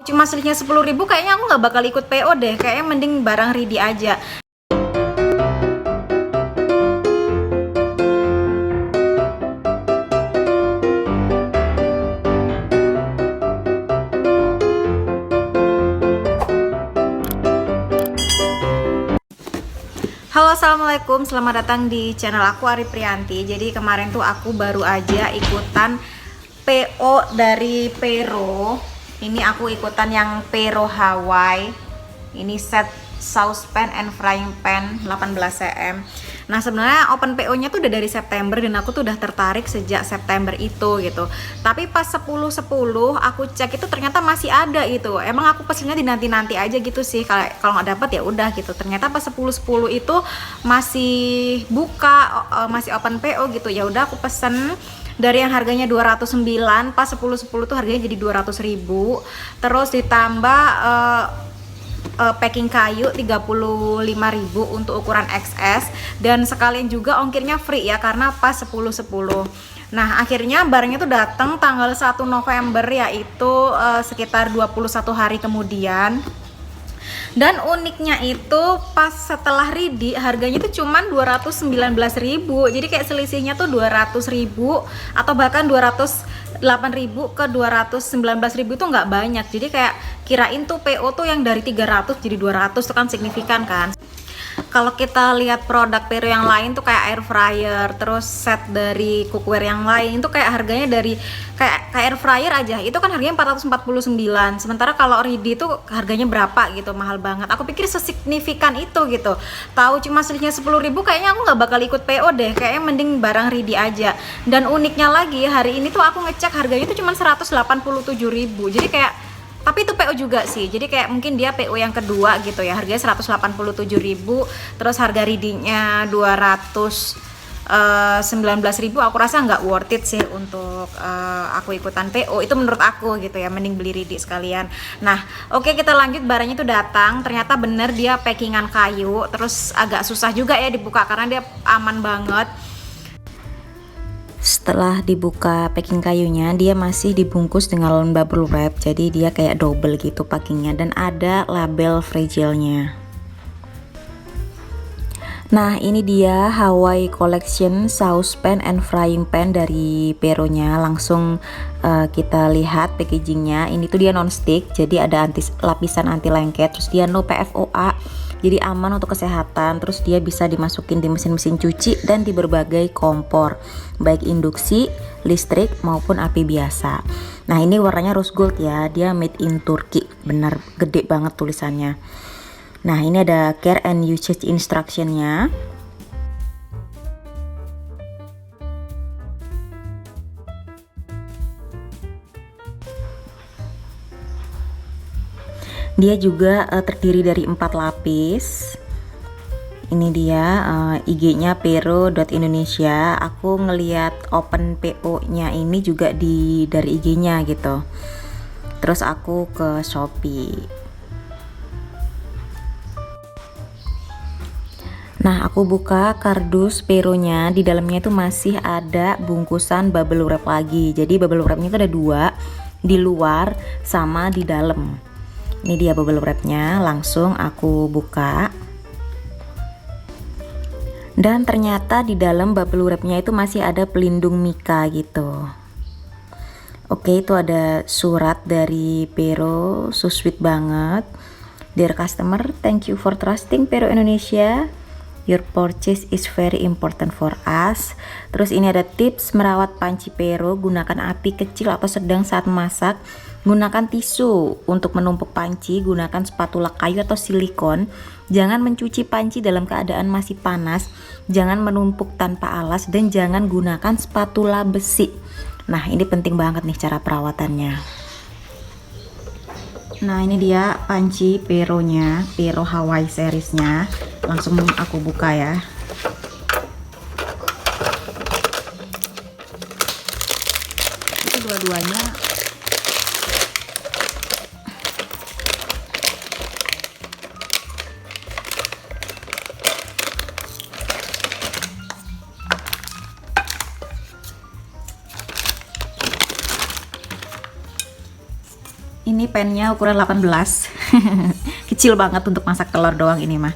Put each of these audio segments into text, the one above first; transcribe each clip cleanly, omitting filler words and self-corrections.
cuma selisihnya 10.000, kayaknya aku nggak bakal ikut PO deh, kayaknya mending barang ready aja. Halo, assalamualaikum, selamat datang di channel aku, Ari Priyanti. Jadi kemarin tuh aku baru aja ikutan PO dari Pero. Ini aku ikutan yang Pero Hawaii. Ini set saucepan and frying pan 18 cm. Nah, sebenarnya open PO-nya tuh udah dari September dan aku tuh udah tertarik sejak September itu gitu. Tapi pas 10.10 aku cek itu ternyata masih ada gitu. Emang aku pesennya dinanti-nanti aja gitu sih. Kalau nggak dapet ya udah gitu. Ternyata pas 10.10 itu masih buka, masih open PO gitu. Ya udah aku pesen. Dari yang harganya 209, pas 10.10 tuh harganya jadi 200.000. Terus ditambah packing kayu 35.000 untuk ukuran XS, dan sekalian juga ongkirnya free ya karena pas 10.10. Nah, akhirnya barangnya tuh datang tanggal 1 November, yaitu sekitar 21 hari kemudian. Dan uniknya itu pas setelah ready harganya tuh cuman 219.000. Jadi kayak selisihnya tuh 200.000 atau bahkan 208.000 ke 219.000 itu nggak banyak. Jadi kayak kirain tuh PO tuh yang dari 300 jadi 200 itu kan signifikan kan. Kalau kita lihat produk Pero yang lain tuh kayak air fryer, terus set dari cookware yang lain itu kayak harganya dari kayak air fryer aja itu kan harganya 449. Sementara kalau ready itu harganya berapa gitu, mahal banget. Aku pikir sesignifikan itu gitu. Tahu cuma selisihnya 10.000, kayaknya aku nggak bakal ikut PO deh. Kayaknya mending barang ready aja. Dan uniknya lagi hari ini tuh aku ngecek harganya tuh cuma 187.000. Jadi kayak, tapi itu PO juga sih, jadi kayak mungkin dia PO yang kedua gitu ya, harganya 187.000, terus harga ready-nya 219.000. Aku rasa nggak worth it sih untuk aku ikutan PO, itu menurut aku gitu ya, mending beli ready sekalian. Nah, oke, kita lanjut. Barangnya itu datang, ternyata bener dia packingan kayu, terus agak susah juga ya dibuka karena dia aman banget. Setelah dibuka packing kayunya, dia masih dibungkus dengan bubble wrap, jadi dia kayak double gitu packingnya, dan ada label fragile-nya. Nah, ini dia Hawaii Collection saucepan and frying pan dari Pero-nya. Langsung kita lihat packagingnya. Ini tuh dia non-stick, jadi ada lapisan anti lengket, terus dia no PFOA, jadi aman untuk kesehatan. Terus dia bisa dimasukin di mesin-mesin cuci dan di berbagai kompor, baik induksi, listrik maupun api biasa. Nah, ini warnanya rose gold ya, dia made in Turkey, bener gede banget tulisannya. Nah, ini ada care and usage instruction-nya. Dia juga terdiri dari 4 lapis. Ini dia IG-nya pero.indonesia. Aku ngeliat open PO-nya ini juga dari IG-nya gitu. Terus aku ke Shopee. Nah, aku buka kardus Pero-nya, di dalamnya itu masih ada bungkusan bubble wrap lagi. Jadi bubble wrap-nya itu ada 2, di luar sama di dalam. Ini dia bubble wrap-nya, langsung aku buka. Dan ternyata di dalam bubble wrap-nya itu masih ada pelindung mika gitu. Oke, itu ada surat dari Pero, so sweet banget. Dear customer, thank you for trusting Pero Indonesia. Your purchase is very important for us. Terus ini ada tips merawat panci Pero, gunakan api kecil atau sedang saat memasak. Gunakan tisu untuk menumpuk panci, gunakan spatula kayu atau silikon. Jangan mencuci panci dalam keadaan masih panas. Jangan menumpuk tanpa alas dan jangan gunakan spatula besi. Nah, ini penting banget nih cara perawatannya. Nah, ini dia panci Pero-nya, Pero Hawaii series-nya. Langsung aku buka ya. Itu dua-duanya ini pennya ukuran 18. Kecil banget untuk masak telur doang ini mah.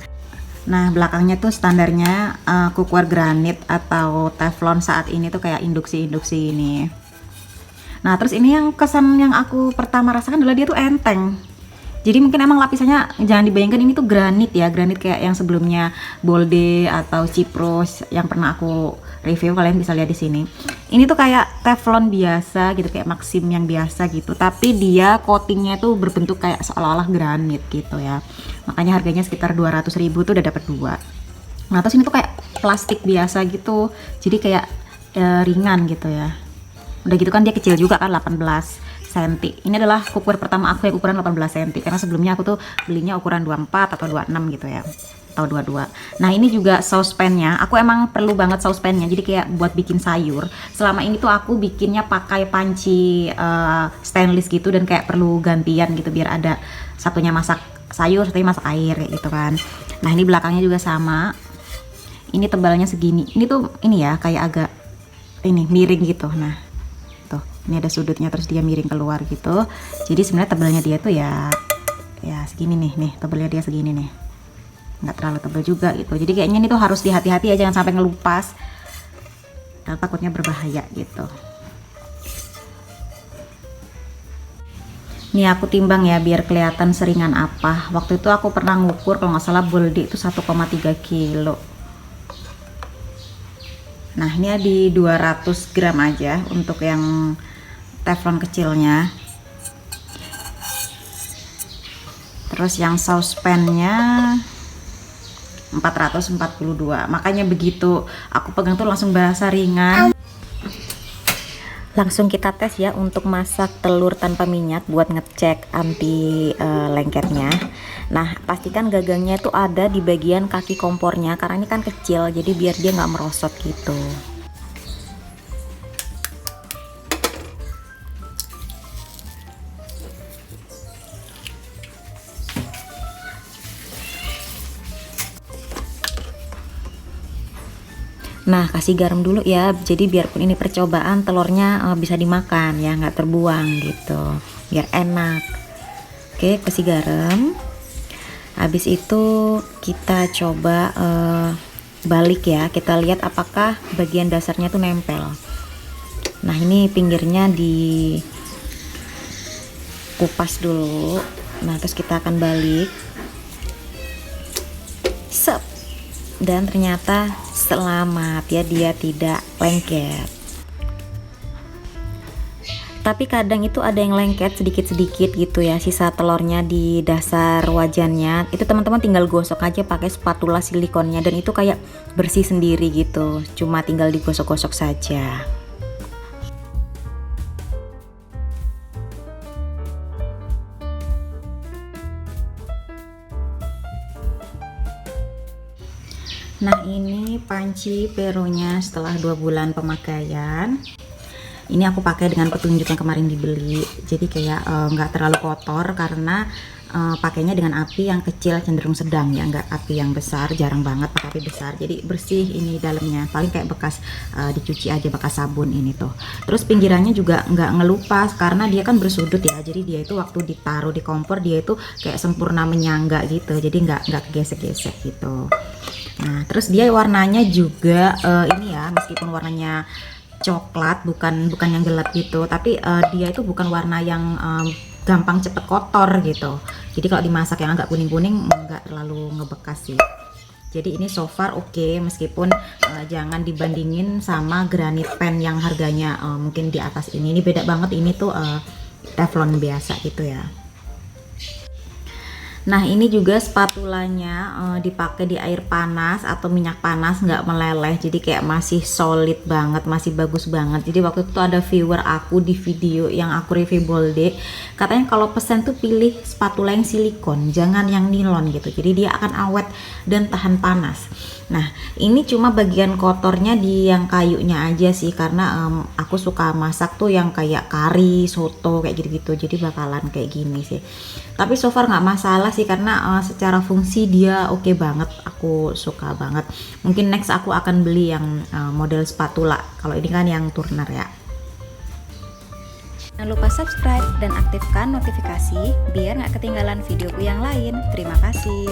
Nah, belakangnya tuh standarnya cookware granit atau teflon saat ini tuh kayak induksi ini. Nah, terus ini yang kesan yang aku pertama rasakan adalah dia tuh enteng. Jadi mungkin emang lapisannya jangan dibayangkan ini tuh granit ya, granit kayak yang sebelumnya Bolde atau Cyprus yang pernah aku review, kalian bisa lihat di sini. Ini tuh kayak teflon biasa gitu, kayak Maxim yang biasa gitu, tapi dia coatingnya tuh berbentuk kayak seolah-olah granit gitu ya. Makanya harganya sekitar 200.000 tuh udah dapat dua. Nah, terus ini tuh kayak plastik biasa gitu, jadi kayak ringan gitu ya. Udah gitu kan dia kecil juga kan, 18 cm. Ini adalah cookware pertama aku yang ukuran 18 cm, karena sebelumnya aku tuh belinya ukuran 24 atau 26 gitu ya, atau 22. Nah, ini juga saucepannya. Aku emang perlu banget saucepannya, jadi kayak buat bikin sayur. Selama ini tuh aku bikinnya pakai panci stainless gitu, dan kayak perlu gantian gitu biar ada satunya masak sayur, satunya masak air gitu kan. Nah, ini belakangnya juga sama. Ini tebalnya segini. Ini tuh ini ya kayak agak ini miring gitu. Nah, ini ada sudutnya, terus dia miring keluar gitu. Jadi sebenarnya tebalnya dia tuh ya segini nih tebalnya dia segini nih, nggak terlalu tebal juga gitu. Jadi kayaknya ini tuh harus dihati-hati ya, jangan sampai ngelupas, karena takutnya berbahaya gitu. Nih aku timbang ya biar kelihatan seringan apa. Waktu itu aku pernah ngukur, kalau nggak salah Bolde itu 1,3 kilo. Nah, ini di 200 gram aja untuk yang teflon kecilnya. Terus yang saucepannya 442. Makanya begitu aku pegang tuh langsung berasa ringan. Langsung kita tes ya untuk masak telur tanpa minyak buat ngecek anti lengketnya. Nah, pastikan gagangnya itu ada di bagian kaki kompornya, karena ini kan kecil, jadi biar dia nggak merosot gitu. Nah, kasih garam dulu ya, jadi biarpun ini percobaan, telurnya bisa dimakan ya, nggak terbuang gitu, biar enak. Oke, kasih garam. Habis itu kita coba balik ya, kita lihat apakah bagian dasarnya tuh nempel. Nah, ini pinggirnya dikupas dulu. Nah, terus kita akan balik. Sep. Dan ternyata selamat ya, dia tidak lengket. Tapi kadang itu ada yang lengket sedikit-sedikit gitu ya, sisa telurnya di dasar wajannya. Itu teman-teman tinggal gosok aja pakai spatula silikonnya, dan itu kayak bersih sendiri gitu. Cuma tinggal digosok-gosok saja. Nah, ini panci peronya setelah 2 bulan pemakaian. Ini aku pakai dengan petunjuk yang kemarin dibeli. Jadi kayak nggak terlalu kotor, karena pakainya dengan api yang kecil cenderung sedang ya, nggak api yang besar, jarang banget pakai api besar. Jadi bersih ini dalamnya, paling kayak bekas dicuci aja, bekas sabun ini tuh. Terus pinggirannya juga nggak ngelupas, karena dia kan bersudut ya. Jadi dia itu waktu ditaruh di kompor dia itu kayak sempurna menyangga gitu. Jadi nggak kegesek-gesek gitu. Nah, terus dia warnanya juga ini ya, meskipun warnanya coklat, bukan yang gelap gitu, tapi dia itu bukan warna yang gampang cepet kotor gitu. Jadi kalau dimasak yang agak kuning-kuning nggak terlalu ngebekas sih. Jadi ini so far oke, meskipun jangan dibandingin sama granite pan yang harganya mungkin di atas ini. Ini beda banget, ini tuh teflon biasa gitu ya. Nah, ini juga spatulanya dipakai di air panas atau minyak panas, nggak meleleh, jadi kayak masih solid banget, masih bagus banget. Jadi waktu itu ada viewer aku di video yang aku review Bolde, katanya kalau pesan tuh pilih spatula yang silikon, jangan yang nilon gitu, jadi dia akan awet dan tahan panas. Nah, ini cuma bagian kotornya di yang kayunya aja sih, karena aku suka masak tuh yang kayak kari, soto kayak gitu-gitu, jadi bakalan kayak gini sih. Tapi so far nggak masalah sih, karena secara fungsi dia oke banget, aku suka banget. Mungkin next aku akan beli yang model spatula, kalau ini kan yang turner ya. Jangan lupa subscribe dan aktifkan notifikasi biar nggak ketinggalan videoku yang lain. Terima kasih.